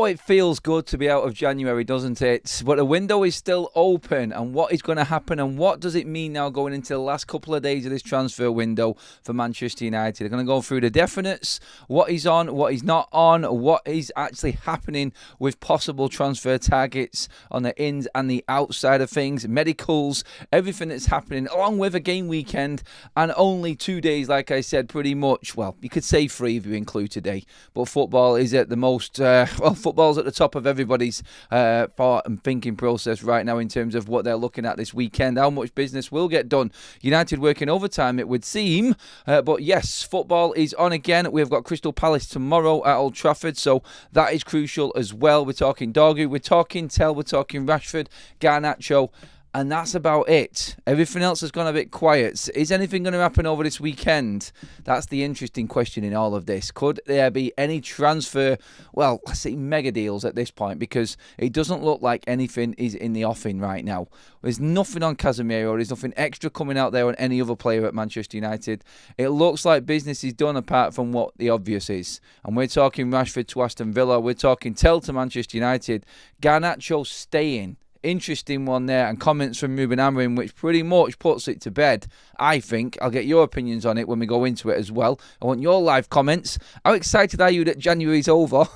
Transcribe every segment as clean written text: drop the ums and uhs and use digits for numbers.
it feels good to be out of January, doesn't it? But the window is still open, and what is going to happen, and what does it mean now going into the last couple of days of this transfer window for Manchester United? They're going to go through the definites, what is on, what is not on, what is actually happening with possible transfer targets on the ins and the outside of things, medicals, everything that's happening, along with a game weekend, and only 2 days, like I said, pretty much. Well, you could say 3 if you include today, but football is at the most, football's at the top of everybody's thought and thinking process right now in terms of what they're looking at this weekend, how much business will get done. United working overtime, it would seem, but yes, football is on again. We've got Crystal Palace tomorrow at Old Trafford, so that is crucial as well. We're talking Dorgu, we're talking Tell, we're talking Rashford, Garnacho, and that's about it. Everything else has gone a bit quiet. Is anything going to happen over this weekend? That's the interesting question in all of this. Could there be any transfer, well, let's say mega deals at this point? Because it doesn't look like anything is in the offing right now. There's nothing on Casemiro. There's nothing extra coming out there on any other player at Manchester United. It looks like business is done apart from what the obvious is. And we're talking Rashford to Aston Villa. We're talking Tell to Manchester United. Garnacho staying. Interesting one there, and comments from Ruben Amorim, which pretty much puts it to bed, I think. I'll get your opinions on it when we go into it as well. I want your live comments. How excited are you that January's over?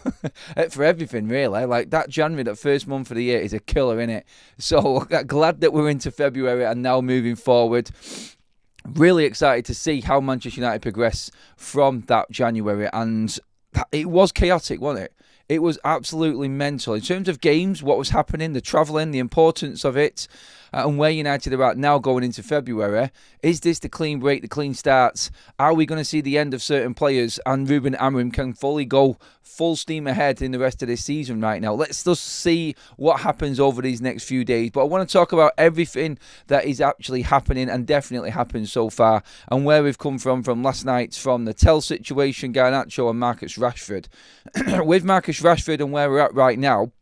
For everything, really. Like, that January, that first month of the year, is a killer, innit? So, glad that we're into February and now moving forward. Really excited to see how Manchester United progress from that January, and it was chaotic, wasn't it? It was absolutely mental. In terms of games, what was happening, the travelling, the importance of it, and where United are at now going into February. Is this the clean break, the clean starts? Are we going to see the end of certain players, and Ruben Amorim can fully go full steam ahead in the rest of this season right now? Let's just see what happens over these next few days. But I want to talk about everything that is actually happening and definitely happened so far, and where we've come from last night, from the Tell situation, Garnacho and Mathys Rashford. With Mathys Rashford and where we're at right now,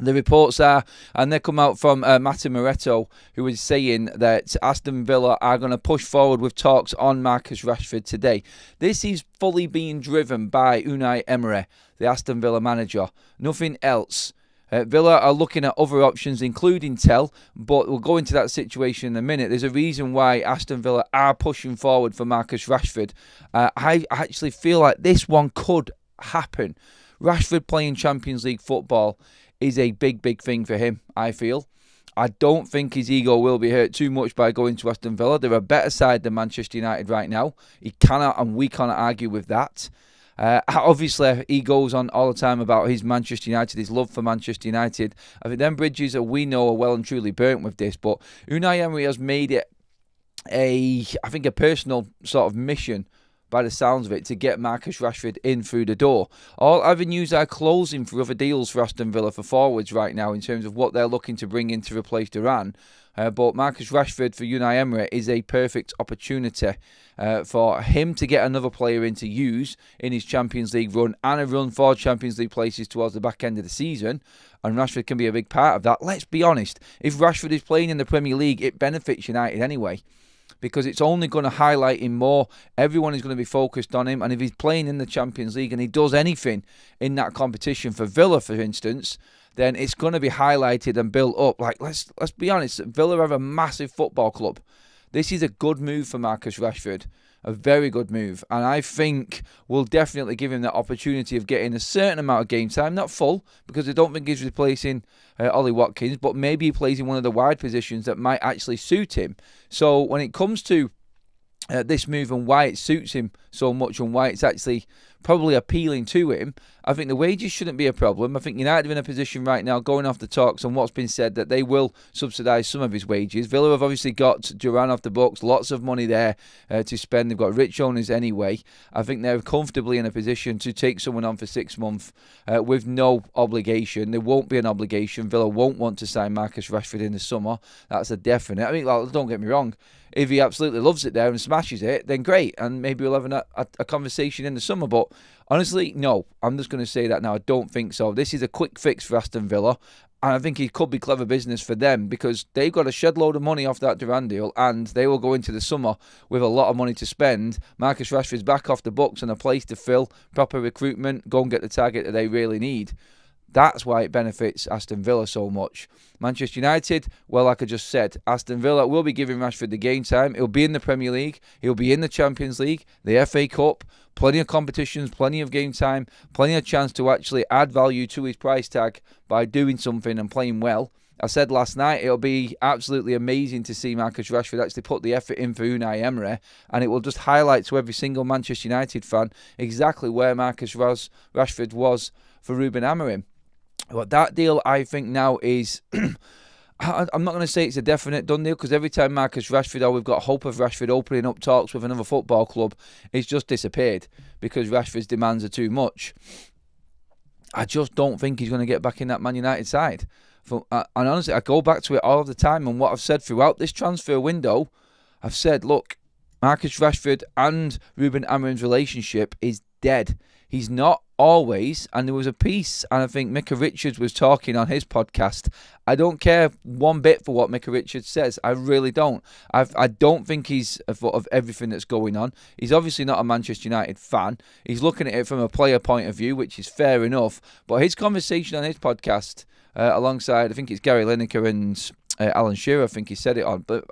the reports are, and they come out from Matteo Moretto, who is saying that Aston Villa are going to push forward with talks on Mathys Rashford today. This is fully being driven by Unai Emery, the Aston Villa manager. Nothing else. Villa are looking at other options, including Tell, but we'll go into that situation in a minute. There's a reason why Aston Villa are pushing forward for Mathys Rashford. I actually feel like this one could happen. Rashford playing Champions League football is a big, big thing for him, I feel. I don't think his ego will be hurt too much by going to Aston Villa. They're a better side than Manchester United right now. He cannot, and we cannot argue with that. Obviously, he goes on all the time about his Manchester United, his love for Manchester United. I think them bridges that we know are well and truly burnt with this, but Unai Emery has made it a personal sort of mission, by the sounds of it, to get Mathys Rashford in through the door. All avenues are closing for other deals for Aston Villa for forwards right now in terms of what they're looking to bring in to replace Duran. But Mathys Rashford for Unai Emery is a perfect opportunity for him to get another player in to use in his Champions League run, and a run for Champions League places towards the back end of the season. And Rashford can be a big part of that. Let's be honest, if Rashford is playing in the Premier League, it benefits United anyway, because it's only going to highlight him more. Everyone is going to be focused on him. And if he's playing in the Champions League and he does anything in that competition for Villa, for instance, then it's going to be highlighted and built up. Like, let's be honest, Villa are a massive football club. This is a good move for Mathys Rashford. A very good move. And I think we'll definitely give him the opportunity of getting a certain amount of game time. Not full, because I don't think he's replacing Ollie Watkins, but maybe he plays in one of the wide positions that might actually suit him. So when it comes to this move and why it suits him so much and why it's actually probably appealing to him, I think the wages shouldn't be a problem. I think United are in a position right now, going off the talks and what's been said, that they will subsidise some of his wages. Villa have obviously got Duran off the books, lots of money there to spend. They've got rich owners anyway. I think they're comfortably in a position to take someone on for 6 months with no obligation. There won't be an obligation. Villa won't want to sign Mathys Rashford in the summer. That's a definite. I mean, well, don't get me wrong. If he absolutely loves it there and smashes it, then great. And maybe we'll have a conversation in the summer. But honestly, no. I'm just going to say that now. I don't think so. This is a quick fix for Aston Villa. And I think it could be clever business for them, because they've got a shed load of money off that Duran deal, and they will go into the summer with a lot of money to spend. Mathys Rashford's back off the books and a place to fill, proper recruitment, go and get the target that they really need. That's why it benefits Aston Villa so much. Manchester United, well, like I just said, Aston Villa will be giving Rashford the game time. He'll be in the Premier League. He'll be in the Champions League, the FA Cup, plenty of competitions, plenty of game time, plenty of chance to actually add value to his price tag by doing something and playing well. I said last night it'll be absolutely amazing to see Marcus Rashford actually put the effort in for UNAI Emery, and it will just highlight to every single Manchester United fan exactly where Marcus Rashford was for Ruben Amorim. But that deal, I think, now is... I'm not going to say it's a definite done deal, because every time Marcus Rashford, or we've got hope of Rashford opening up talks with another football club, it's just disappeared because Rashford's demands are too much. I just don't think he's going to get back in that Man United side. And honestly, I go back to it all the time, and what I've said throughout this transfer window, I've said, look, Marcus Rashford and Ruben Amorim's relationship is dead. He's not always, and there was a piece, and I think Micah Richards was talking on his podcast. I don't care one bit for what Micah Richards says. I really don't. I don't think he's a foot of everything that's going on. He's obviously not a Manchester United fan. He's looking at it from a player point of view, which is fair enough. But his conversation on his podcast, alongside, I think it's Gary Lineker and Alan Shearer, I think he said it on. But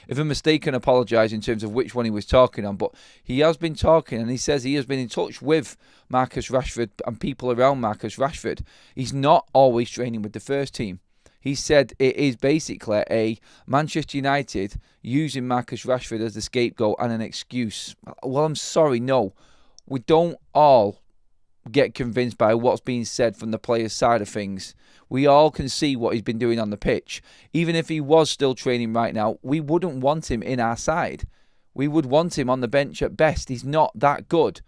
if I'm mistaken, apologise in terms of which one he was talking on. But he has been talking, and he says he has been in touch with Marcus Rashford and people around Marcus Rashford. He's not always training with the first team. He said it is basically a Manchester United using Marcus Rashford as the scapegoat and an excuse. Well, I'm sorry, no. We don't all get convinced by what's being said from the player's side of things. We all can see what he's been doing on the pitch. Even if he was still training right now, we wouldn't want him in our side. We would want him on the bench at best. He's not that good.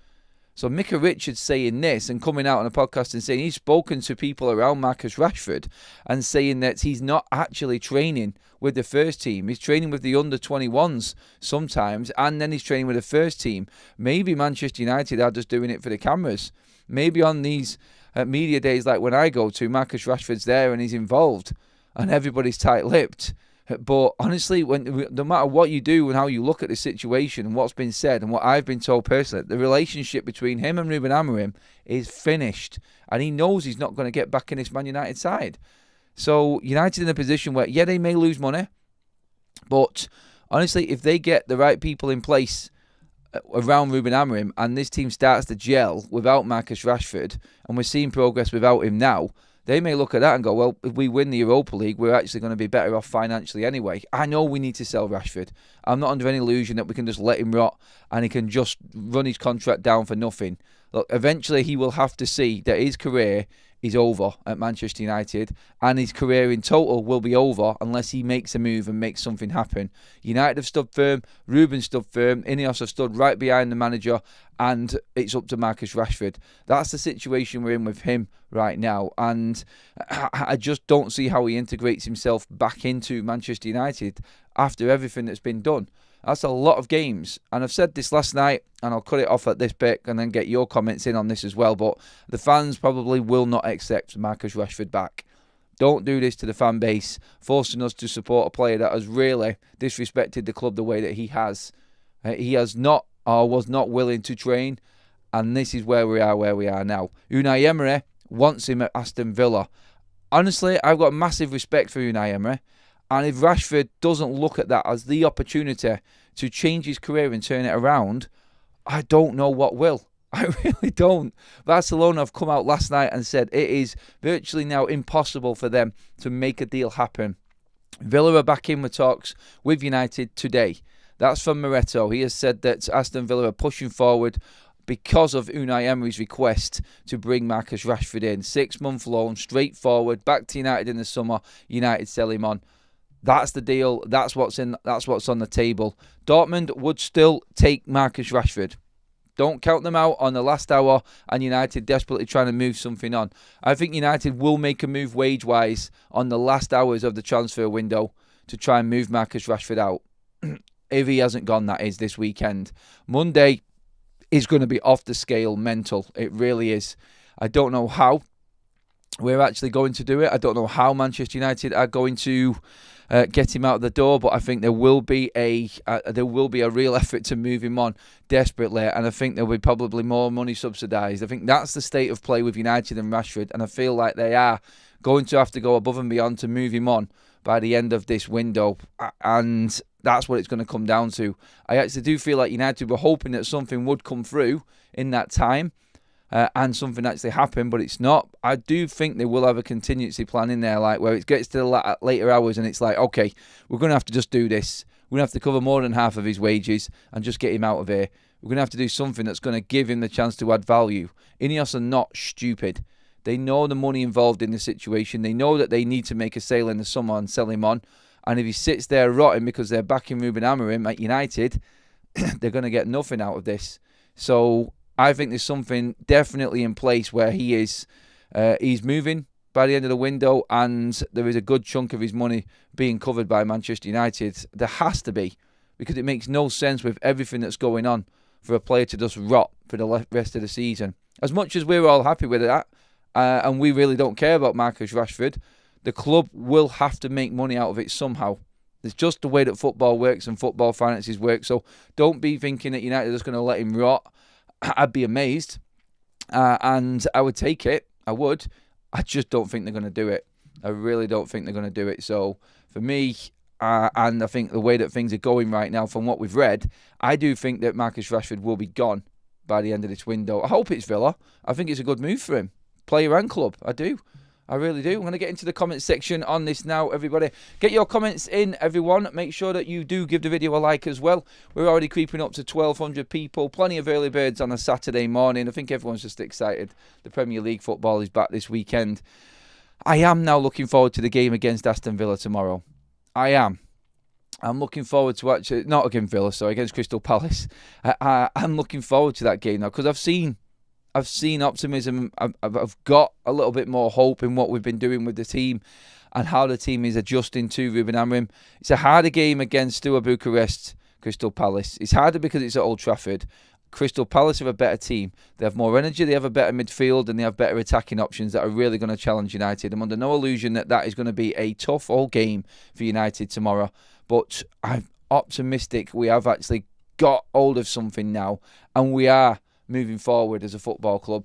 So Micah Richards saying this and coming out on a podcast and saying he's spoken to people around Marcus Rashford and saying that he's not actually training with the first team. He's training with the under-21s sometimes, and then he's training with the first team. Maybe Manchester United are just doing it for the cameras. Maybe on these media days like when I go to, Marcus Rashford's there and he's involved and everybody's tight-lipped. But honestly, no matter what you do and how you look at the situation and what's been said and what I've been told personally, the relationship between him and Ruben Amorim is finished. And he knows he's not going to get back in this Man United side. So United in a position where, yeah, they may lose money. But honestly, if they get the right people in place around Ruben Amorim and this team starts to gel without Marcus Rashford, and we're seeing progress without him now, they may look at that and go, well, if we win the Europa League, we're actually going to be better off financially anyway. I know we need to sell Rashford. I'm not under any illusion that we can just let him rot and he can just run his contract down for nothing. Look, eventually he will have to see that his career is over at Manchester United, and his career in total will be over unless he makes a move and makes something happen. United have stood firm, Ruben stood firm, Ineos have stood right behind the manager, and it's up to Marcus Rashford. That's the situation we're in with him right now, and I just don't see how he integrates himself back into Manchester United after everything that's been done. That's a lot of games, and I've said this last night, and I'll cut it off at this bit and then get your comments in on this as well, but the fans probably will not accept Marcus Rashford back. Don't do this to the fan base, forcing us to support a player that has really disrespected the club the way that he has. He has not, or was not willing to train, and this is where we are now. UNAI Emery wants him at Aston Villa. Honestly, I've got massive respect for UNAI Emery. And if Rashford doesn't look at that as the opportunity to change his career and turn it around, I don't know what will. I really don't. Barcelona have come out last night and said it is virtually now impossible for them to make a deal happen. Villa are back in with talks with United today. That's from Moretto. He has said that Aston Villa are pushing forward because of Unai Emery's request to bring Marcus Rashford in. 6-month loan, straightforward, back to United in the summer. United sell him on. That's the deal. That's what's on the table. Dortmund would still take Marcus Rashford. Don't count them out on the last hour and United desperately trying to move something on. I think United will make a move wage-wise on the last hours of the transfer window to try and move Marcus Rashford out. If he hasn't gone, that is, this weekend. Monday is going to be off the scale mental. It really is. I don't know how we're actually going to do it. I don't know how Manchester United are going to get him out of the door, but I think there will be a real effort to move him on desperately, and I think there'll be probably more money subsidised. I think that's the state of play with United and Rashford, and I feel like they are going to have to go above and beyond to move him on by the end of this window, and that's what it's going to come down to. I actually do feel like United were hoping that something would come through in that time, and something actually happened, but it's not. I do think they will have a contingency plan in there, like where it gets to the later hours and it's like, okay, we're going to have to just do this. We're going to have to cover more than half of his wages and just get him out of here. We're going to have to do something that's going to give him the chance to add value. Ineos are not stupid. They know the money involved in the situation. They know that they need to make a sale in the summer and sell him on. And if he sits there rotting because they're backing Ruben Amorim at United, they're going to get nothing out of this. So I think there's something definitely in place where he's moving by the end of the window, and there is a good chunk of his money being covered by Manchester United. There has to be, because it makes no sense with everything that's going on for a player to just rot for the rest of the season. As much as we're all happy with that, and we really don't care about Mathys Rashford, the club will have to make money out of it somehow. It's just the way that football works and football finances work. So don't be thinking that United are just going to let him rot. I'd be amazed, and I would take it. I would. I just don't think they're going to do it. I really don't think they're going to do it. So for me, and I think the way that things are going right now from what we've read, I do think that Mathys Rashford will be gone by the end of this window. I hope it's Villa. I think it's a good move for him. Player and club. I do. I really do. I'm going to get into the comment section on this now, everybody. Get your comments in, everyone. Make sure that you do give the video a like as well. We're already creeping up to 1,200 people. Plenty of early birds on a Saturday morning. I think everyone's just excited. The Premier League football is back this weekend. I am now looking forward to the game against Aston Villa tomorrow. I am. I'm looking forward to actually, not against Villa, sorry, against Crystal Palace. I'm looking forward to that game now because I've seen optimism. I've got a little bit more hope in what we've been doing with the team and how the team is adjusting to Ruben Amorim. It's a harder game against Steaua Bucharest, Crystal Palace. It's harder because it's at Old Trafford. Crystal Palace are a better team. They have more energy, they have a better midfield, and they have better attacking options that are really going to challenge United. I'm under no illusion that that is going to be a tough old game for United tomorrow. But I'm optimistic we have actually got hold of something now, and we are moving forward as a football club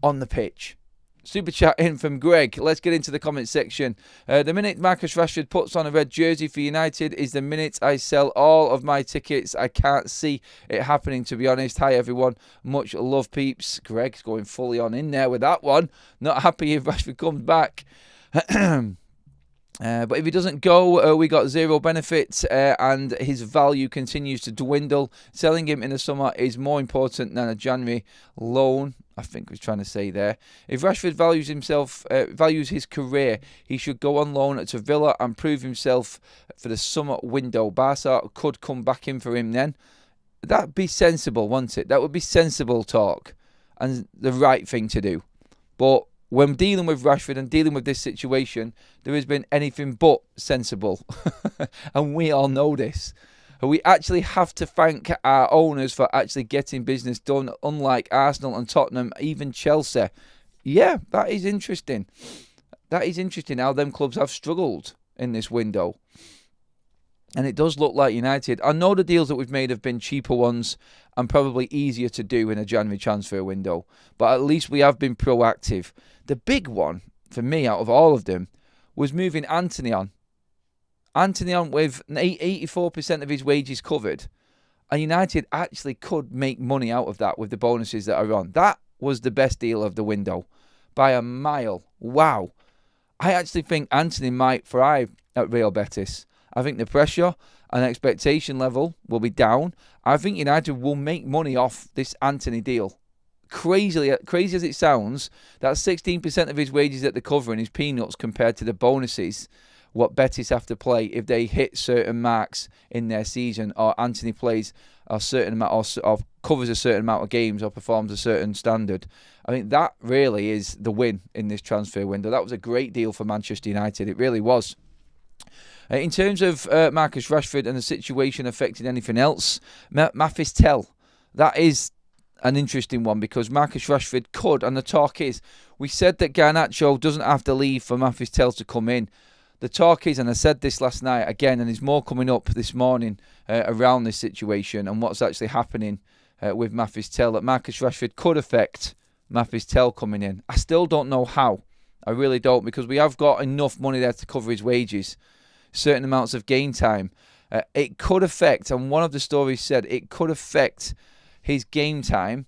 on the pitch. Super chat in from Greg. Let's get into the comment section. The minute Mathys Rashford puts on a red jersey for United is the minute I sell all of my tickets. I can't see it happening, to be honest. Hi, everyone. Much love, peeps. Greg's going fully on in there with that one. Not happy if Rashford comes back. But if he doesn't go, we got zero benefits, and his value continues to dwindle. Selling him in the summer is more important than a January loan, I think we're trying to say there. If Rashford values his career, he should go on loan to Villa and prove himself for the summer window. Barca could come back in for him then. That'd be sensible, wouldn't it? That would be sensible talk and the right thing to do. But when dealing with Rashford and dealing with this situation, there has been anything but sensible. And we all know this. We actually have to thank our owners for actually getting business done, unlike Arsenal and Tottenham, even Chelsea. Yeah, that is interesting. That is interesting how them clubs have struggled in this window. And it does look like United. I know the deals that we've made have been cheaper ones and probably easier to do in a January transfer window. But at least we have been proactive. The big one, for me, out of all of them, was moving Anthony on. Anthony on with 84% of his wages covered. And United actually could make money out of that with the bonuses that are on. That was the best deal of the window by a mile. Wow. I actually think Anthony might thrive at Real Betis. I think the pressure and expectation level will be down. I think United will make money off this Anthony deal. Crazy as it sounds, that's 16% of his wages that they're covering is peanuts compared to the bonuses what Betis have to play if they hit certain marks in their season, or Anthony plays a certain amount, or covers a certain amount of games, or performs a certain standard. I think that really is the win in this transfer window. That was a great deal for Manchester United. It really was. In terms of Mathys Rashford and the situation affecting anything else, Mathys Tell, that is an interesting one because Mathys Rashford could, and the talk is, we said that Garnacho doesn't have to leave for Mathys Tell to come in. the talk is, and I said this last night again, and there's more coming up this morning around this situation and what's actually happening with Mathys Tell, that Marcus Rashford could affect Mathys Tell coming in. I still don't know how. I really don't, because we have got enough money there to cover his wages, certain amounts of game time. It could affect, and one of the stories said it could affect his game time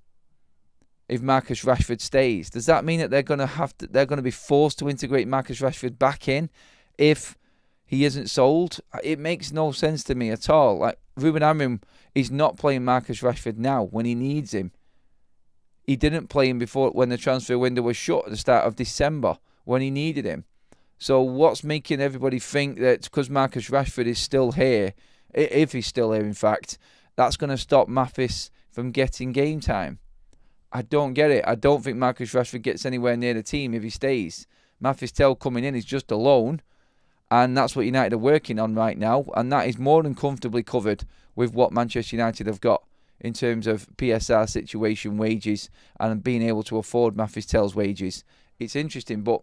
if Marcus Rashford stays. Does that mean that they're going to be forced to integrate Marcus Rashford back in if he isn't sold? It makes no sense to me at all. Like, Ruben Amorim is not playing Marcus Rashford now when he needs him. He didn't play him before when the transfer window was shut at the start of December when he needed him. So what's making everybody think that because Marcus Rashford is still here, if he's still here in fact, that's going to stop Mathys from getting game time? I don't get it. I don't think Marcus Rashford gets anywhere near the team if he stays. Mathys Tel coming in is just a loan, and that's what United are working on right now, and that is more than comfortably covered with what Manchester United have got in terms of PSR situation, wages, and being able to afford Mathys Tell's wages. It's interesting, but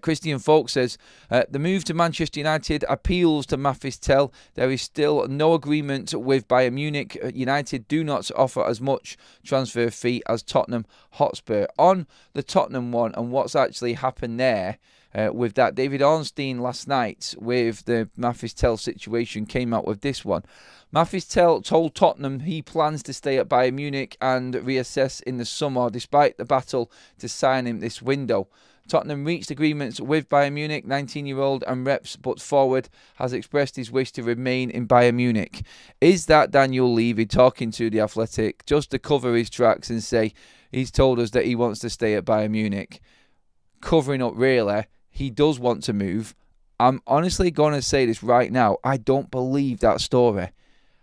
Christian Folk says, the move to Manchester United appeals to Mathys Tell. There is still no agreement with Bayern Munich. United do not offer as much transfer fee as Tottenham Hotspur. On the Tottenham one and what's actually happened there with that, David Ornstein last night with the Mathys Tell situation came out with this one. Mathys Tell told Tottenham he plans to stay at Bayern Munich and reassess in the summer despite the battle to sign him this window. Tottenham reached agreements with Bayern Munich. 19-year-old and reps put forward has expressed his wish to remain in Bayern Munich. Is that Daniel Levy talking to The Athletic just to cover his tracks and say he's told us that he wants to stay at Bayern Munich? Covering up, really. He does want to move. I'm honestly going to say this right now. I don't believe that story.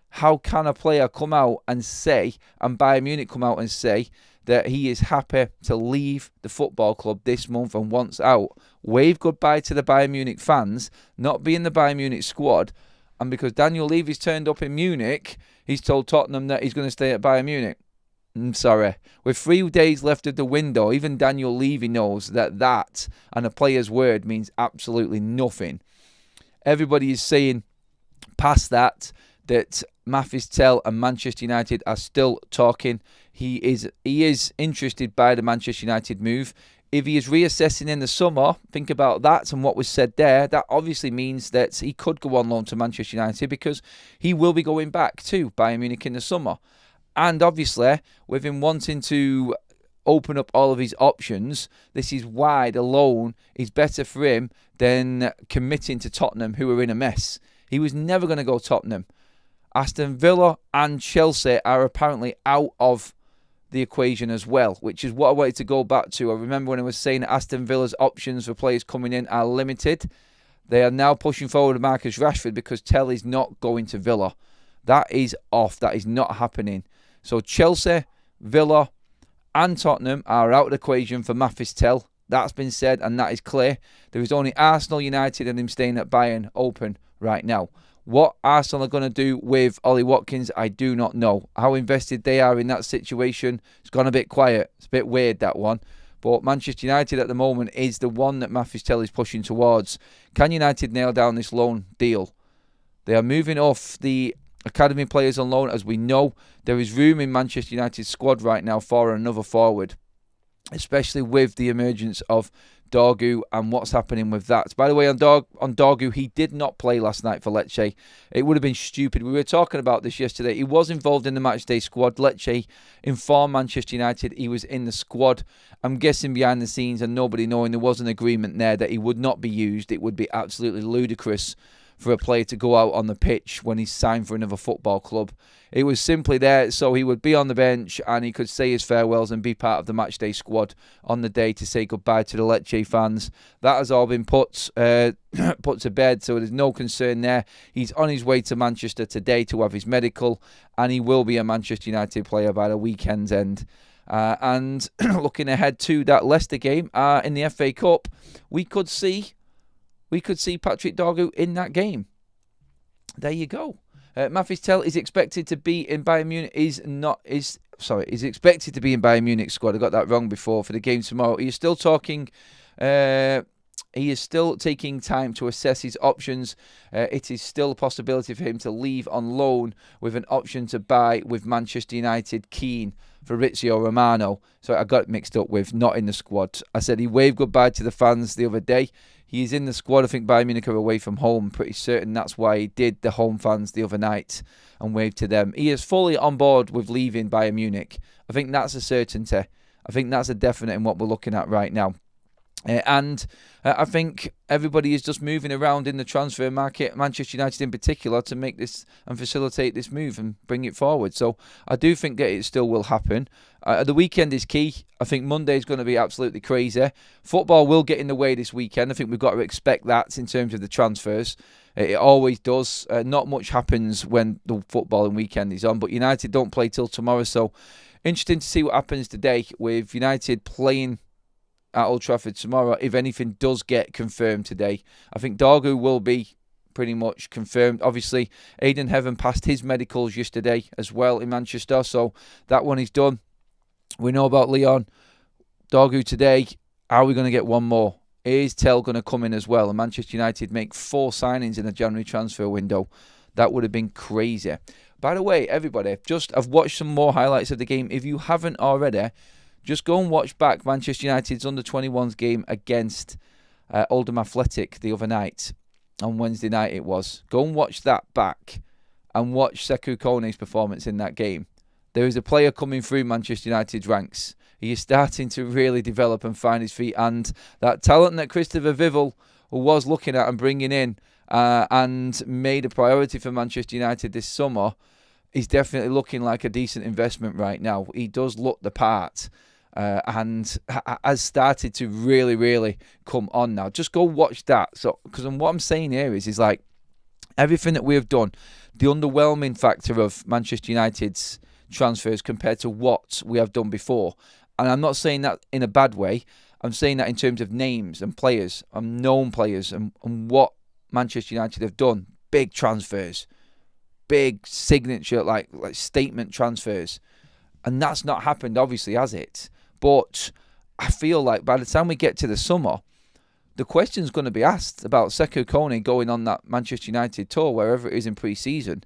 How can a player come out and say, and Bayern Munich come out and say, that he is happy to leave the football club this month and wants out, wave goodbye to the Bayern Munich fans, not be in the Bayern Munich squad, and because Daniel Levy's turned up in Munich, he's told Tottenham that he's going to stay at Bayern Munich? I'm sorry. With 3 days left of the window, even Daniel Levy knows that and a player's word means absolutely nothing. Everybody is saying past that Mathys Tell and Manchester United are still talking. He is interested by the Manchester United move. If he is reassessing in the summer, think about that and what was said there. That obviously means that he could go on loan to Manchester United because he will be going back to Bayern Munich in the summer. And obviously, with him wanting to open up all of his options, this is why the loan is better for him than committing to Tottenham, who are in a mess. He was never going to go Tottenham. Aston Villa and Chelsea are apparently out of the equation as well, which is what I wanted to go back to. I remember when I was saying that Aston Villa's options for players coming in are limited. They are now pushing forward Marcus Rashford because Tell is not going to Villa. That is off. That is not happening. So Chelsea, Villa and Tottenham are out of the equation for Mathys Tell. That's been said and that is clear. There is only Arsenal, United and him staying at Bayern open right now. What Arsenal are going to do with Ollie Watkins, I do not know. How invested they are in that situation, it's gone a bit quiet. It's a bit weird, that one. But Manchester United at the moment is the one that Mathys Tell is pushing towards. Can United nail down this loan deal? They are moving off the academy players on loan, as we know. There is room in Manchester United's squad right now for another forward, especially with the emergence of Dorgu and what's happening with that. By the way, on Dorgu, he did not play last night for Lecce. It would have been stupid. We were talking about this yesterday. He was involved in the matchday squad. Lecce informed Manchester United he was in the squad. I'm guessing behind the scenes and nobody knowing, there was an agreement there that he would not be used. It would be absolutely ludicrous for a player to go out on the pitch when he's signed for another football club. It was simply there so he would be on the bench and he could say his farewells and be part of the matchday squad on the day to say goodbye to the Lecce fans. That has all been put to bed, so there's no concern there. He's on his way to Manchester today to have his medical, and he will be a Manchester United player by the weekend's end. And looking ahead to that Leicester game in the FA Cup, we could see Patrick Dorgu in that game. There you go. Mathys Tel is expected to be in Bayern Munich. Is expected to be in Bayern Munich squad. I got that wrong before for the game tomorrow. Are you still talking He is still taking time to assess his options. It is still a possibility for him to leave on loan with an option to buy with Manchester United keen Fabrizio Romano. So I got it mixed up with not in the squad. I said he waved goodbye to the fans the other day. He is in the squad. I think Bayern Munich are away from home. Pretty certain that's why he did the home fans the other night and waved to them. He is fully on board with leaving Bayern Munich. I think that's a certainty. I think that's a definite in what we're looking at right now. I think everybody is just moving around in the transfer market, Manchester United in particular, to make this and facilitate this move and bring it forward. So I do think that it still will happen. The weekend is key. I think Monday is going to be absolutely crazy. Football will get in the way this weekend. I think we've got to expect that in terms of the transfers. It always does. Not much happens when the footballing weekend is on, but United don't play till tomorrow. So interesting to see what happens today with United playing at Old Trafford tomorrow, if anything does get confirmed today. I think Dorgu will be pretty much confirmed. Obviously, Aidan Heaven passed his medicals yesterday as well in Manchester, so that one is done. We know about Leon. Dorgu today. Are we going to get one more? Is Tell going to come in as well? And Manchester United make 4 signings in the January transfer window. That would have been crazy. By the way, everybody, I've watched some more highlights of the game. If you haven't already, just go and watch back Manchester United's under-21s game against Oldham Athletic the other night. On Wednesday night it was. Go and watch that back and watch Sekou Kone's performance in that game. There is a player coming through Manchester United's ranks. He is starting to really develop and find his feet. And that talent that Christopher Vivel was looking at and bringing in and made a priority for Manchester United this summer is definitely looking like a decent investment right now. He does look the part. And has started to really, really come on now. Just go watch that. So, because what I'm saying here is like everything that we have done, the underwhelming factor of Manchester United's transfers compared to what we have done before. And I'm not saying that in a bad way. I'm saying that in terms of names and players, and known players, and what Manchester United have done. Big transfers, big signature, like statement transfers. And that's not happened, obviously, has it? But I feel like by the time we get to the summer, the question's going to be asked about Sekou Kone going on that Manchester United tour, wherever it is in pre-season.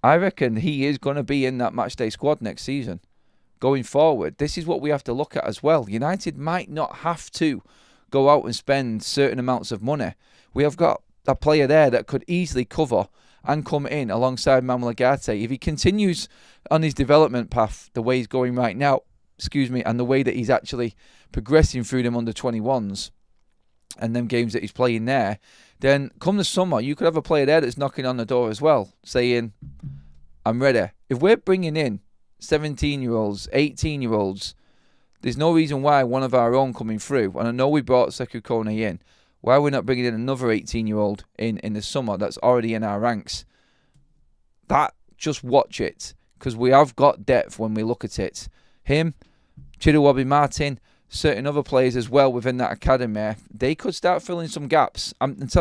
I reckon he is going to be in that matchday squad next season. Going forward, this is what we have to look at as well. United might not have to go out and spend certain amounts of money. We have got a player there that could easily cover and come in alongside Manuel Ugarte. If he continues on his development path the way he's going right now, and the way that he's actually progressing through them under-21s and them games that he's playing there, then come the summer, you could have a player there that's knocking on the door as well, saying, I'm ready. If we're bringing in 17-year-olds, 18-year-olds, there's no reason why one of our own coming through, and I know we brought Sekou Kone in, why are we not bringing in another 18-year-old in the summer that's already in our ranks? Just watch it, because we have got depth when we look at it. Him, Chidowabi Martin, certain other players as well within that academy, they could start filling some gaps.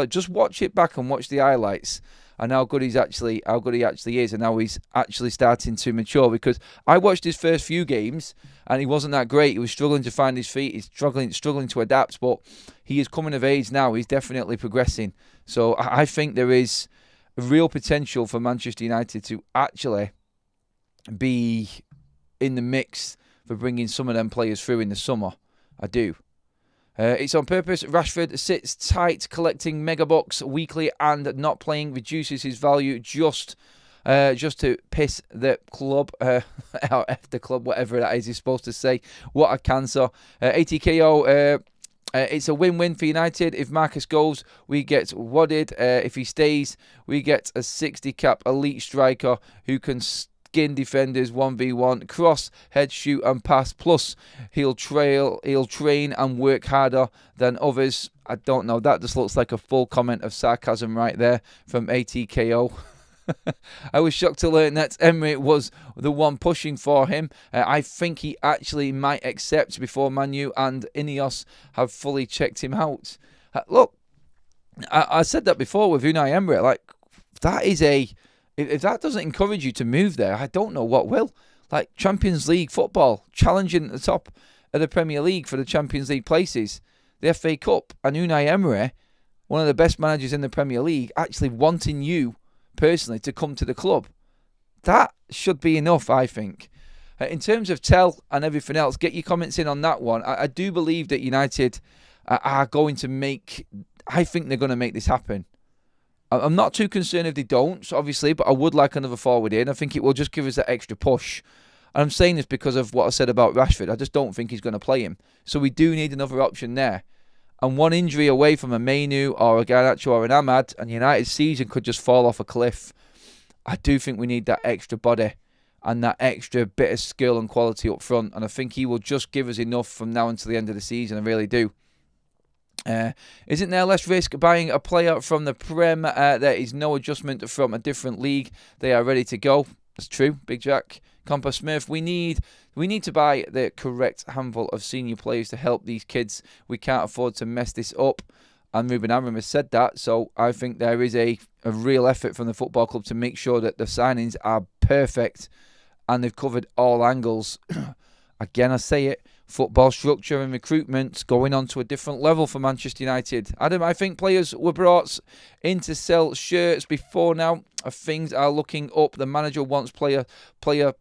Just watch it back and watch the highlights and how good he actually is and how he's actually starting to mature. Because I watched his first few games and he wasn't that great. He was struggling to find his feet. He's struggling to adapt, but he is coming of age now. He's definitely progressing. So I think there is a real potential for Manchester United to actually be in the mix for bringing some of them players through in the summer. I do. It's on purpose. Rashford sits tight, collecting mega bucks weekly and not playing reduces his value just to piss the club, F the club, whatever that is he's supposed to say. What a cancer. ATKO, it's a win-win for United. If Marcus goes, we get wadded. If he stays, we get a 60-cap elite striker who can skin defenders 1v1, cross, head, shoot and pass. Plus, he'll train and work harder than others. I don't know. That just looks like a full comment of sarcasm right there from ATKO. I was shocked to learn that Emery was the one pushing for him. I think he actually might accept before Manu and Ineos have fully checked him out. Look, I said that before with Unai Emery. Like, that is if that doesn't encourage you to move there, I don't know what will. Like, Champions League football, challenging at the top of the Premier League for the Champions League places. the FA Cup, and Unai Emery, one of the best managers in the Premier League, actually wanting you personally to come to the club. That should be enough, I think. In terms of Tell and everything else, get your comments in on that one. I do believe that United are going to make... I think they're going to make this happen. I'm not too concerned if they don't, obviously, but I would like another forward in. I think it will just give us that extra push. And I'm saying this because of what I said about Rashford. I just don't think he's going to play him. So we do need another option there. And one injury away from a Mainu or a Garnacho or an Ahmad, and United's season could just fall off a cliff. I do think we need that extra body and that extra bit of skill and quality up front. And I think he will just give us enough from now until the end of the season. I really do. Isn't there less risk buying a player from the Prem? There is no adjustment from a different league. They are ready to go. That's true, Big Jack. Compa Smith, we need to buy the correct handful of senior players to help these kids. We can't afford to mess this up. And Ruben Amorim has said that. So I think there is a real effort from the football club to make sure that the signings are perfect and they've covered all angles. Again, I say it. Football structure and recruitment going on to a different level for Manchester United. Adam, I think players were brought in to sell shirts before now. Things are looking up. The manager wants player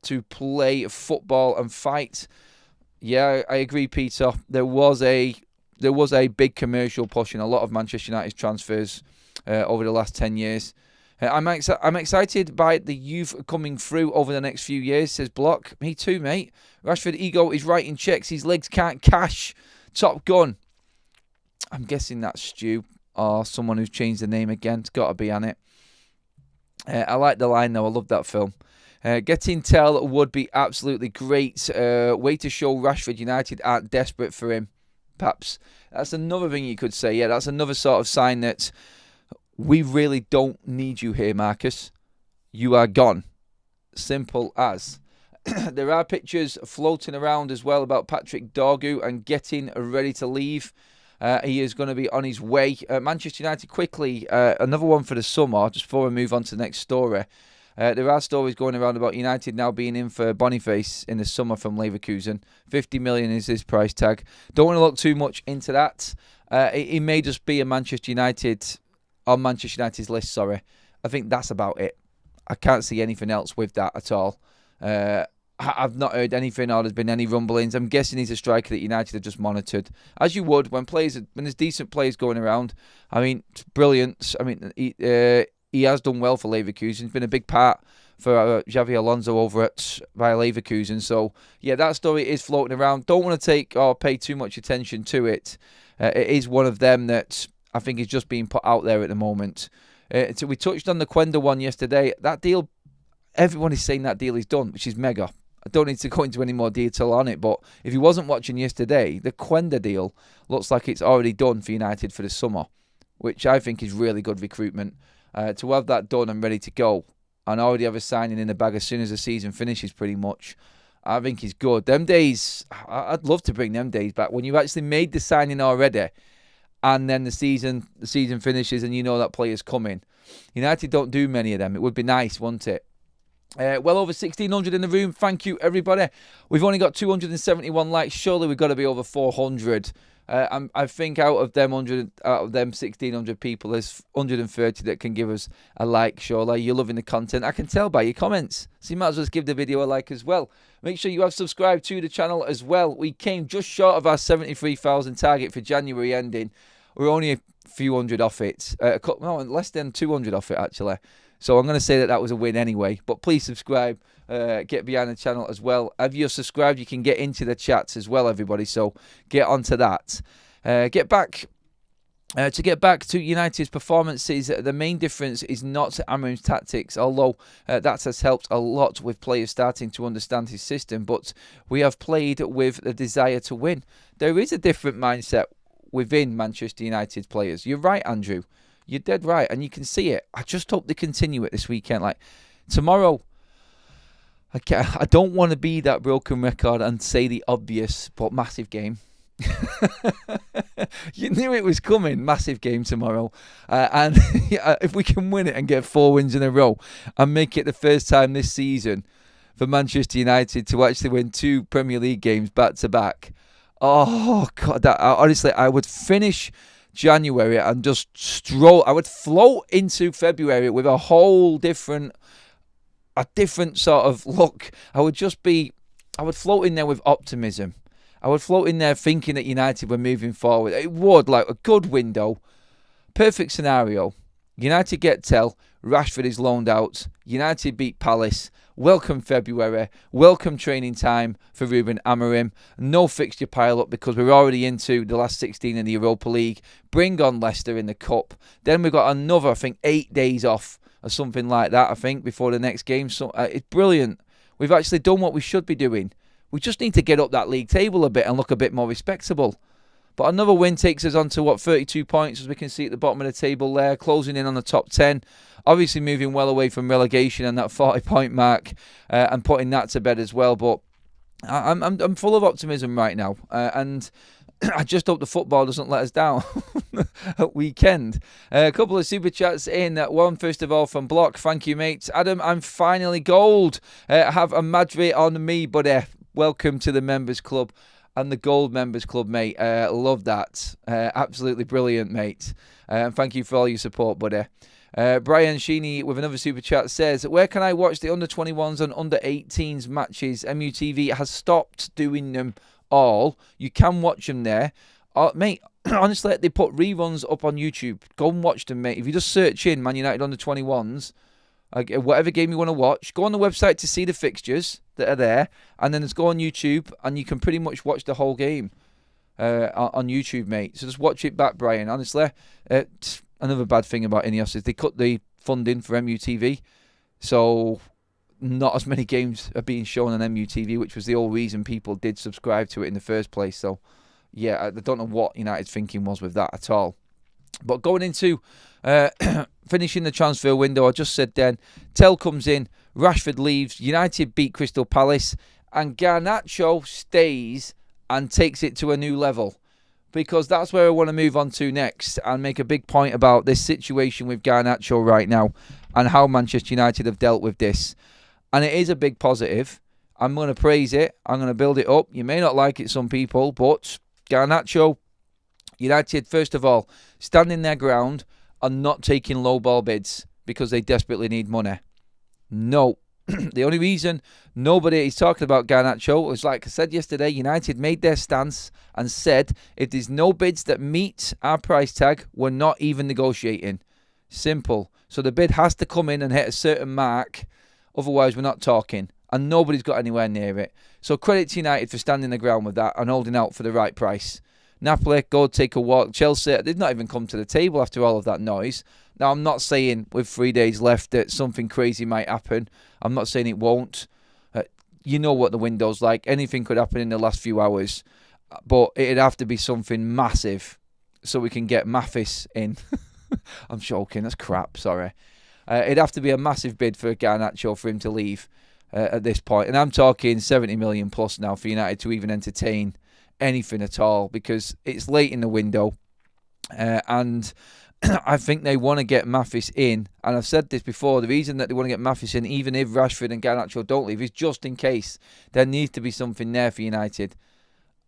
to play football and fight. Yeah, I agree, Peter. There was a big commercial push in a lot of Manchester United's transfers over the last 10 years. I'm excited by the youth coming through over the next few years, says Block. Me too, mate. Rashford ego is writing checks. His legs can't cash. Top Gun. I'm guessing that's Stu or someone who's changed the name again. It's got to be on it. I like the line, though. I love that film. Getting Tell would be absolutely great. Way to show Rashford United aren't desperate for him. Perhaps that's another thing you could say. Yeah, that's another sort of sign that we really don't need you here, Marcus. You are gone. Simple as. There are pictures floating around as well about Patrick Dorgu and getting ready to leave. He is going to be on his way. Manchester United quickly, another one for the summer, just before we move on to the next story. There are stories going around about United now being in for Boniface in the summer from Leverkusen. 50 million is his price tag. Don't want to look too much into that. It may just be a Manchester United, on Manchester United's list, sorry. I think that's about it. I can't see anything else with that at all. I've not heard anything or there's been any rumblings. I'm guessing he's a striker that United have just monitored. As you would when there's decent players going around. I mean, it's brilliant. I mean, he has done well for Leverkusen. He's been a big part for Xavi Alonso over at Bayer Leverkusen. So, yeah, that story is floating around. Don't want to take or pay too much attention to it. It is one of them that I think is just being put out there at the moment. So we touched on the Quenda one yesterday. That deal, everyone is saying that deal is done, which is mega. I don't need to go into any more detail on it, but if you wasn't watching yesterday, the Quenda deal looks like it's already done for United for the summer, which I think is really good recruitment. To have that done and ready to go and already have a signing in the bag as soon as the season finishes pretty much, I think is good. Them days, I'd love to bring them days back when you actually made the signing already and then the season finishes and you know that player's coming. United don't do many of them. It would be nice, wouldn't it? Well over 1,600 in the room. Thank you, everybody. We've only got 271 likes. Surely we've got to be over 400. I think out of them 1,600 people, there's 130 that can give us a like. Surely you're loving the content. I can tell by your comments. So you might as well just give the video a like as well. Make sure you have subscribed to the channel as well. We came just short of our 73,000 target for January ending. We're only a few hundred off it. Less than 200 off it, actually. So I'm going to say that was a win anyway. But please subscribe. Get behind the channel as well. If you're subscribed, you can get into the chats as well, everybody. So get onto that. Get back to United's performances. The main difference is not Amorim's tactics, although that has helped a lot with players starting to understand his system. But we have played with the desire to win. There is a different mindset within Manchester United's players. You're right, Andrew. You're dead right, and you can see it. I just hope they continue it this weekend. Like tomorrow, I don't want to be that broken record and say the obvious, but massive game. You knew it was coming. Massive game tomorrow. And if we can win it and get 4 wins in a row and make it the first time this season for Manchester United to actually win 2 Premier League games back to back, Oh God, honestly, I would finish January and just stroll. I would float into February with a different sort of look. I would float in there with optimism. I would float in there thinking that United were moving forward. It would, like a good window, perfect scenario. United get Tell, Rashford is loaned out, United beat Palace, welcome February, welcome training time for Ruben Amorim, no fixture pile up because we're already into the last 16 in the Europa League, bring on Leicester in the Cup, then we've got another, I think, 8 days off or something like that, I think, before the next game. So it's brilliant. We've actually done what we should be doing. We just need to get up that league table a bit and look a bit more respectable. But another win takes us on to, 32 points, as we can see at the bottom of the table there, closing in on the top 10. Obviously moving well away from relegation and that 40-point mark and putting that to bed as well. But I'm full of optimism right now. And I just hope the football doesn't let us down at weekend. A couple of super chats in. One, first of all, from Block. Thank you, mate. Adam, I'm finally gold. Have a Madrid on me, buddy. Welcome to the members club and the gold members club, mate. Love that. Absolutely brilliant, mate. Thank you for all your support, buddy. Brian Sheeny with another super chat says, where can I watch the under 21s and under 18s matches? MUTV has stopped doing them all. You can watch them there. Mate, honestly, they put reruns up on YouTube. Go and watch them, mate. If you just search in Man United under 21s, whatever game you want to watch, go on the website to see the fixtures that are there, and then just go on YouTube and you can pretty much watch the whole game on YouTube, mate. So just watch it back, Brian. Honestly, another bad thing about Ineos is they cut the funding for MUTV, so not as many games are being shown on MUTV, which was the whole reason people did subscribe to it in the first place. So yeah, I don't know what United's thinking was with that at all. But going into finishing the transfer window, I just said then, Tell comes in, Rashford leaves, United beat Crystal Palace, and Garnacho stays and takes it to a new level. Because that's where I want to move on to next and make a big point about this situation with Garnacho right now and how Manchester United have dealt with this. And it is a big positive. I'm going to praise it. I'm going to build it up. You may not like it, some people, but Garnacho, United, first of all, standing their ground and not taking low ball bids because they desperately need money. No. The only reason nobody is talking about Garnacho was, like I said yesterday, United made their stance and said, if there's no bids that meet our price tag, we're not even negotiating. Simple. So the bid has to come in and hit a certain mark, otherwise we're not talking. And nobody's got anywhere near it. So credit to United for standing the ground with that and holding out for the right price. Napoli, go take a walk. Chelsea, they've not even come to the table after all of that noise. Now, I'm not saying with 3 days left that something crazy might happen. I'm not saying it won't. You know what the window's like. Anything could happen in the last few hours. But it'd have to be something massive so we can get Mathys in. I'm joking. That's crap. Sorry. It'd have to be a massive bid for Garnacho for him to leave at this point. And I'm talking 70 million plus now for United to even entertain anything at all, because it's late in the window and I think they want to get Mathys in. And I've said this before, the reason that they want to get Mathys in, even if Rashford and Garnacho don't leave, is just in case there needs to be something there for United.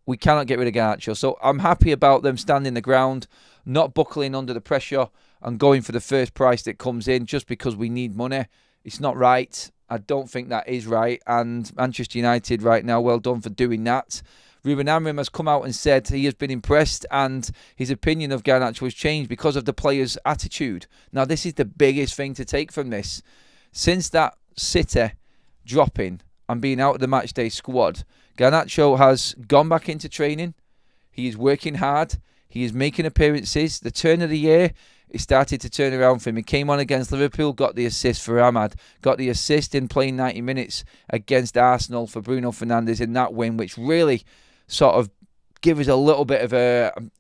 We cannot get rid of Garnacho. So I'm happy about them standing the ground, not buckling under the pressure and going for the first price that comes in just because we need money. It's not right. I don't think that is right. And Manchester United right now, well done for doing that. Ruben Amorim has come out and said he has been impressed and his opinion of Garnacho has changed because of the player's attitude. Now, this is the biggest thing to take from this. Since that City dropping and being out of the matchday squad, Garnacho has gone back into training. He is working hard. He is making appearances. The turn of the year, it started to turn around for him. He came on against Liverpool, got the assist for Ahmad, got the assist in playing 90 minutes against Arsenal for Bruno Fernandes in that win, which really sort of give us a little bit of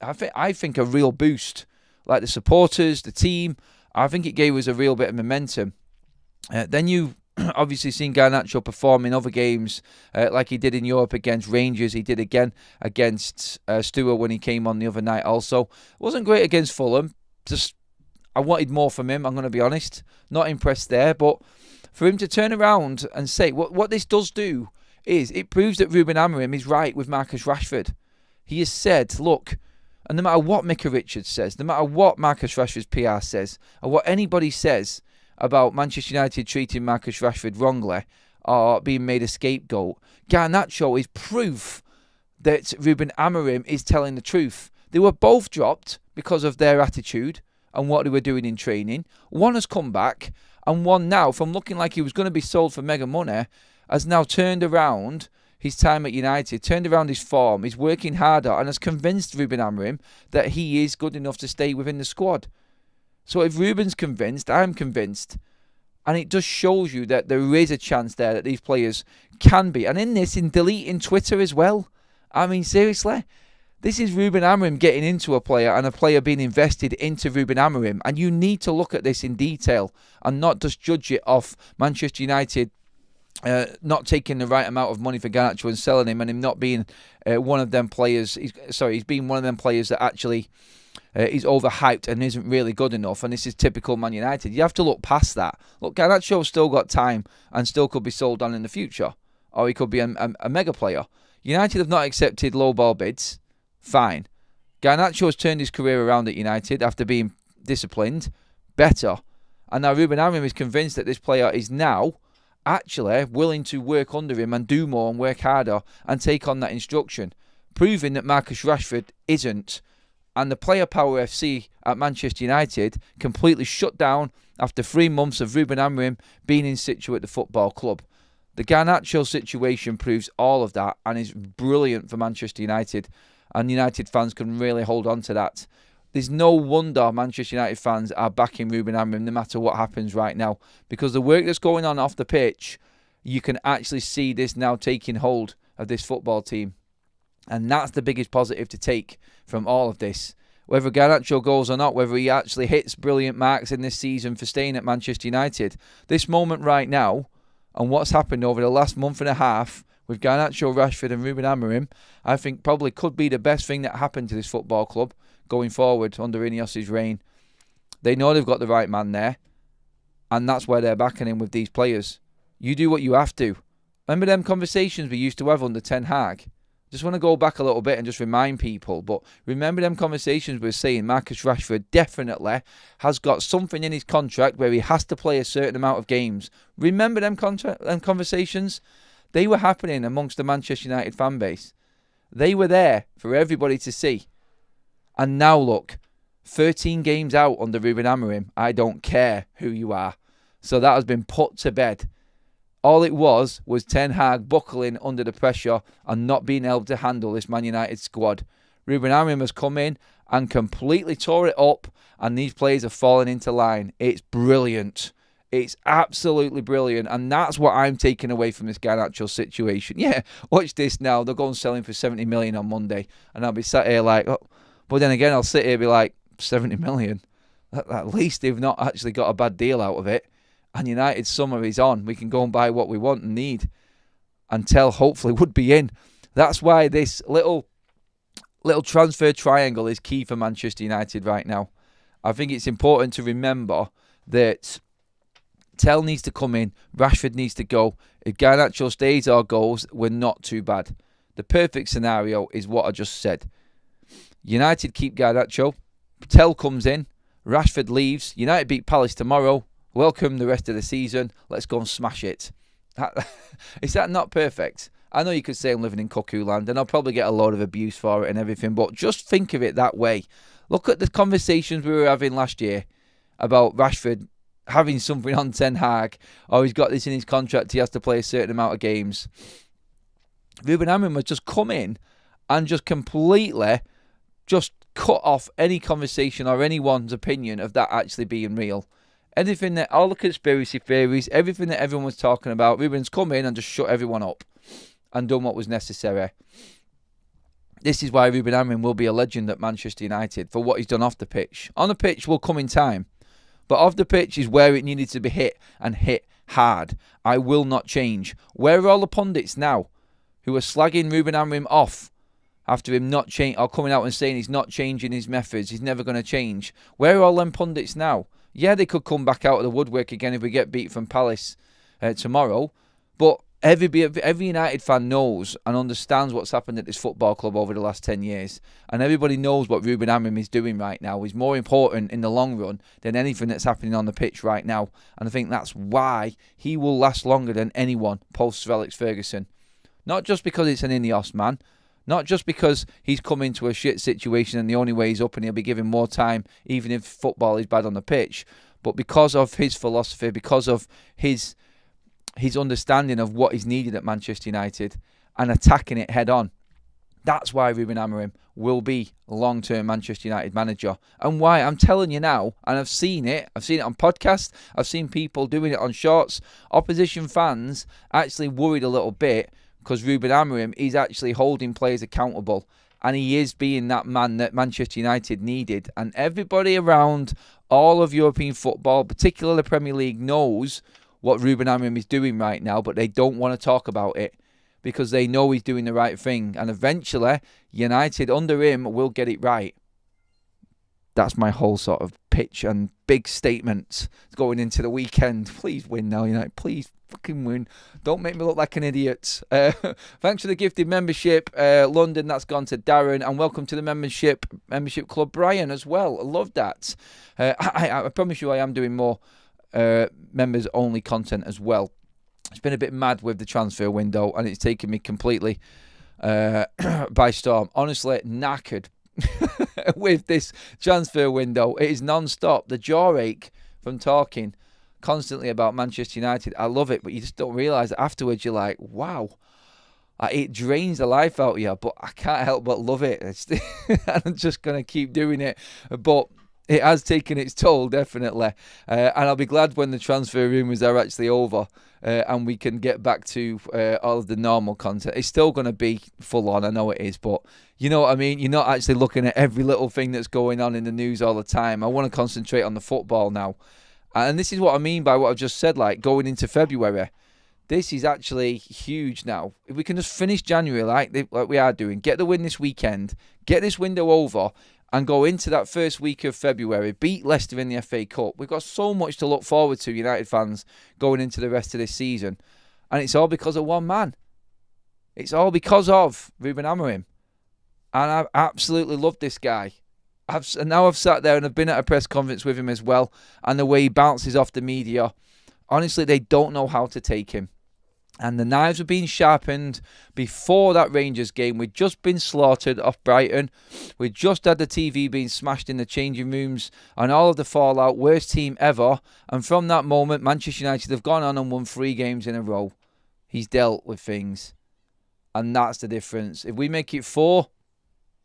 I think a real boost. Like the supporters, the team, I think it gave us a real bit of momentum. Then you obviously seen Garnacho perform in other games like he did in Europe against Rangers. He did again against Stewart when he came on the other night also. Wasn't great against Fulham. Just I wanted more from him, I'm going to be honest. Not impressed there, but for him to turn around and say what this does do is it proves that Ruben Amorim is right with Marcus Rashford. He has said, look, and no matter what Micah Richards says, no matter what Marcus Rashford's PR says, or what anybody says about Manchester United treating Marcus Rashford wrongly or being made a scapegoat, Garnacho is proof that Ruben Amorim is telling the truth. They were both dropped because of their attitude and what they were doing in training. One has come back, and one now, from looking like he was going to be sold for mega money, has now turned around his time at United, turned around his form, is working harder, and has convinced Ruben Amorim that he is good enough to stay within the squad. So if Ruben's convinced, I'm convinced. And it just shows you that there is a chance there that these players can be. And in deleting Twitter as well. I mean, seriously, this is Ruben Amorim getting into a player and a player being invested into Ruben Amorim. And you need to look at this in detail and not just judge it off Manchester United not taking the right amount of money for Garnacho and selling him, and him not being one of them players. He's been one of them players that actually is overhyped and isn't really good enough. And this is typical Man United. You have to look past that. Look, Garnacho's still got time and still could be sold on in the future, or he could be a mega player. United have not accepted low ball bids. Fine. Garnacho has turned his career around at United after being disciplined. Better. And now Ruben Amorim is convinced that this player is now actually willing to work under him and do more and work harder and take on that instruction, proving that Marcus Rashford isn't. And the player power FC at Manchester United completely shut down after 3 months of Ruben Amorim being in situ at the football club. The Garnacho situation proves all of that and is brilliant for Manchester United, and United fans can really hold on to that. There's no wonder Manchester United fans are backing Ruben Amorim no matter what happens right now, because the work that's going on off the pitch, you can actually see this now taking hold of this football team. And that's the biggest positive to take from all of this. Whether Garnacho goes or not, whether he actually hits brilliant marks in this season for staying at Manchester United, this moment right now and what's happened over the last month and a half with Garnacho, Rashford and Ruben Amorim, I think probably could be the best thing that happened to this football club going forward under Ineos's reign. They know they've got the right man there, and that's why they're backing him with these players. You do what you have to. Remember them conversations we used to have under Ten Hag? Just want to go back a little bit and just remind people, but remember them conversations we were saying Marcus Rashford definitely has got something in his contract where he has to play a certain amount of games. Remember them conversations? They were happening amongst the Manchester United fan base. They were there for everybody to see. And now look, 13 games out under Ruben Amorim. I don't care who you are. So that has been put to bed. All it was Ten Hag buckling under the pressure and not being able to handle this Man United squad. Ruben Amorim has come in and completely tore it up, and these players have fallen into line. It's brilliant. It's absolutely brilliant, and that's what I'm taking away from this Garnacho situation. Yeah, watch this now. They'll go and sell him for 70 million on Monday, and I'll be sat here like, oh. But then again, I'll sit here and be like, 70 million? At least they've not actually got a bad deal out of it. And United's summer is on. We can go and buy what we want and need. And Tell hopefully would be in. That's why this little transfer triangle is key for Manchester United right now. I think it's important to remember that Tell needs to come in. Rashford needs to go. If Garnacho stays or goes, we're not too bad. The perfect scenario is what I just said. United keep Garnacho. Tell comes in. Rashford leaves. United beat Palace tomorrow. Welcome the rest of the season. Let's go and smash it. Is that not perfect? I know you could say I'm living in cuckoo land, and I'll probably get a load of abuse for it and everything, but just think of it that way. Look at the conversations we were having last year about Rashford having something on Ten Hag, or he's got this in his contract, he has to play a certain amount of games. Ruben Amorim has just come in and just completely just cut off any conversation or anyone's opinion of that actually being real. Anything that, all the conspiracy theories, everything that everyone was talking about, Ruben's come in and just shut everyone up and done what was necessary. This is why Ruben Amorim will be a legend at Manchester United for what he's done off the pitch. On the pitch will come in time, but off the pitch is where it needed to be hit, and hit hard. I will not change. Where are all the pundits now who are slagging Ruben Amorim off after him not or coming out and saying he's not changing his methods, he's never going to change? Where are all them pundits now? Yeah, they could come back out of the woodwork again if we get beat from Palace tomorrow, but Every United fan knows and understands what's happened at this football club over the last 10 years. And everybody knows what Ruben Amorim is doing right now is more important in the long run than anything that's happening on the pitch right now. And I think that's why he will last longer than anyone post Sir Alex Ferguson. Not just because it's an Ineos man. Not just because he's come into a shit situation and the only way he's up and he'll be given more time even if football is bad on the pitch. But because of his philosophy, because of his understanding of what is needed at Manchester United and attacking it head on. That's why Ruben Amorim will be long-term Manchester United manager. And why, I'm telling you now, and I've seen it on podcasts, I've seen people doing it on shorts, opposition fans actually worried a little bit because Ruben Amorim is actually holding players accountable and he is being that man that Manchester United needed. And everybody around all of European football, particularly the Premier League, knows what Ruben Amorim is doing right now, but they don't want to talk about it because they know he's doing the right thing. And eventually, United under him will get it right. That's my whole sort of pitch and big statements going into the weekend. Please win now, United. Please fucking win. Don't make me look like an idiot. Thanks for the gifted membership. London, that's gone to Darren. And welcome to the membership club, Brian, as well. I love that. I promise you I am doing more members only content as well. It's been a bit mad with the transfer window and it's taken me completely by storm. Honestly, knackered with this transfer window. It is non-stop. The jaw ache from talking constantly about Manchester United. I love it, but you just don't realise that afterwards you're like, wow, it drains the life out of you, but I can't help but love it. I'm just going to keep doing it. But it has taken its toll, definitely. And I'll be glad when the transfer rumours are actually over and we can get back to all of the normal content. It's still going to be full on, I know it is, but you know what I mean? You're not actually looking at every little thing that's going on in the news all the time. I want to concentrate on the football now. And this is what I mean by what I've just said, like going into February. This is actually huge now. If we can just finish January like we are doing, get the win this weekend, get this window over, and go into that first week of February, beat Leicester in the FA Cup. We've got so much to look forward to, United fans, going into the rest of this season. And it's all because of one man. It's all because of Ruben Amorim. And I absolutely love this guy. I've sat there and I've been at a press conference with him as well. And the way he bounces off the media, honestly, they don't know how to take him. And the knives were being sharpened before that Rangers game. We'd just been slaughtered off Brighton. We'd just had the TV being smashed in the changing rooms and all of the fallout. Worst team ever. And from that moment, Manchester United have gone on and won 3 games in a row. He's dealt with things. And that's the difference. If we make it 4,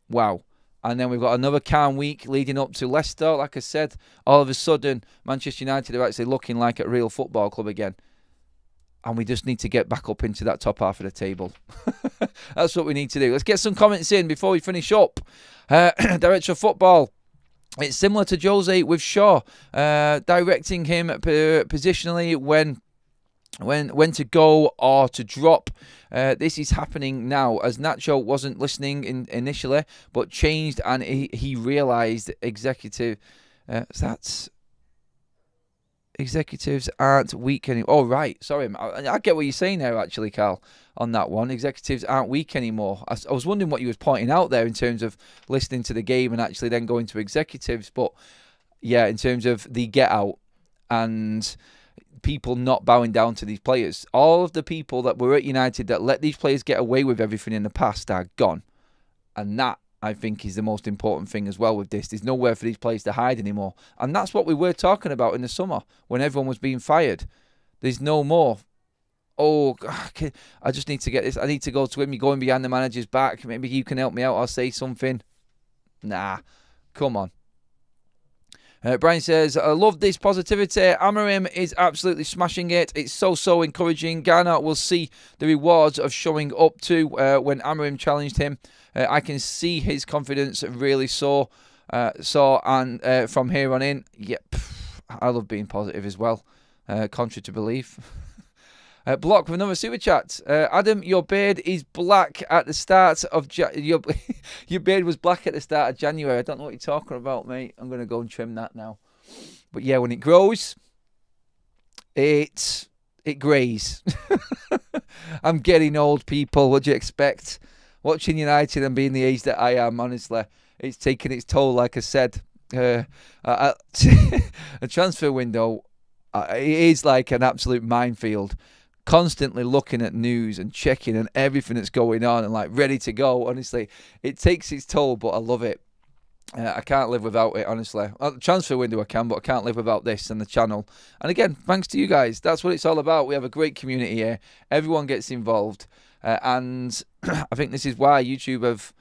wow. And then we've got another calm week leading up to Leicester. Like I said, all of a sudden, Manchester United are actually looking like a real football club again. And we just need to get back up into that top half of the table. That's what we need to do. Let's get some comments in before we finish up. Director of football. It's similar to Jose with Shaw. Directing him positionally when to go or to drop. This is happening now as Nacho wasn't listening initially, but changed and he realised executives aren't weak anymore. Oh, right. Sorry. I get what you're saying there, actually, Carl, on that one. Executives aren't weak anymore. I was wondering what you was pointing out there in terms of listening to the game and actually then going to executives. But, yeah, in terms of the get out and people not bowing down to these players. All of the people that were at United that let these players get away with everything in the past are gone. And that, I think, is the most important thing as well with this. There's nowhere for these players to hide anymore. And that's what we were talking about in the summer when everyone was being fired. There's no more. Oh, I just need to get this. I need to go to him. You're going behind the manager's back. Maybe you can help me out or say something. Nah, come on. Brian says, I love this positivity. Amorim is absolutely smashing it. It's so encouraging. Garnacho will see the rewards of showing up too when Amorim challenged him. I can see his confidence really soar. And from here on in, I love being positive as well, contrary to belief. Block with another super chat. Adam, your beard is black at the start of your beard was black at the start of January. I don't know what you're talking about, mate. I'm going to go and trim that now. But yeah, when it grows, it greys. I'm getting old, people. What do you expect? Watching United and being the age that I am, honestly, it's taking its toll, like I said. A transfer window, it is like an absolute minefield. Constantly looking at news and checking and everything that's going on and like ready to go. Honestly, it takes its toll, but I love it. I can't live without it, honestly. Transfer window I can, but I can't live without this and the channel. And again, thanks to you guys. That's what it's all about. We have a great community here. Everyone gets involved. And I think this is why YouTube have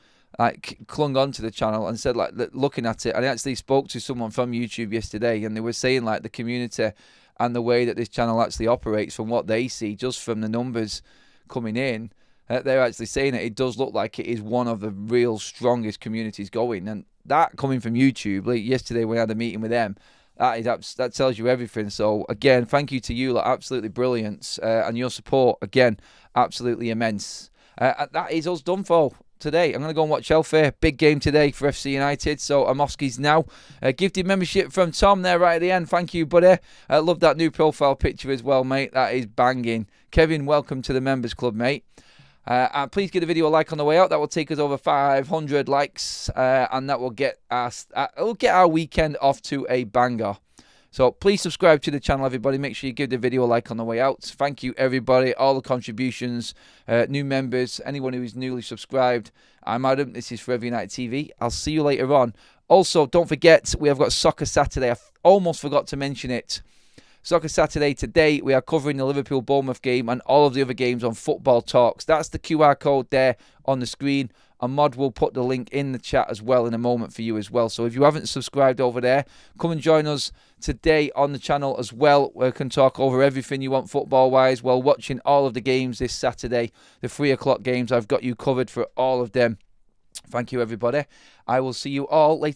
clung on to the channel and said, like, looking at it. And I actually spoke to someone from YouTube yesterday, and they were saying, like, the community and the way that this channel actually operates from what they see, just from the numbers coming in, they're actually saying that it does look like it is one of the real strongest communities going. And that coming from YouTube, like yesterday we had a meeting with them, that tells you everything. So again, thank you to you, like, absolutely brilliant, and your support, again, absolutely immense. That is us done for today. I'm going to go and watch Chelsea. Big game today for FC United. So I'm Oskies now. Gifted membership from Tom there right at the end. Thank you, buddy. Love that new profile picture as well, mate. That is banging. Kevin, welcome to the members club, mate. And please give the video a like on the way out. That will take us over 500 likes, and that will get us. It'll get our weekend off to a banger. So please subscribe to the channel, everybody. Make sure you give the video a like on the way out. Thank you, everybody. All the contributions, new members, anyone who is newly subscribed. I'm Adam. This is Forever United TV. I'll see you later on. Also, don't forget, we have got Soccer Saturday. I almost forgot to mention it. Soccer Saturday today, we are covering the Liverpool-Bournemouth game and all of the other games on Football Talks. That's the QR code there on the screen. Ahmad will put the link in the chat as well in a moment for you as well. So if you haven't subscribed over there, come and join us today on the channel as well. We can talk over everything you want football-wise while watching all of the games this Saturday. The 3 o'clock games, I've got you covered for all of them. Thank you, everybody. I will see you all later.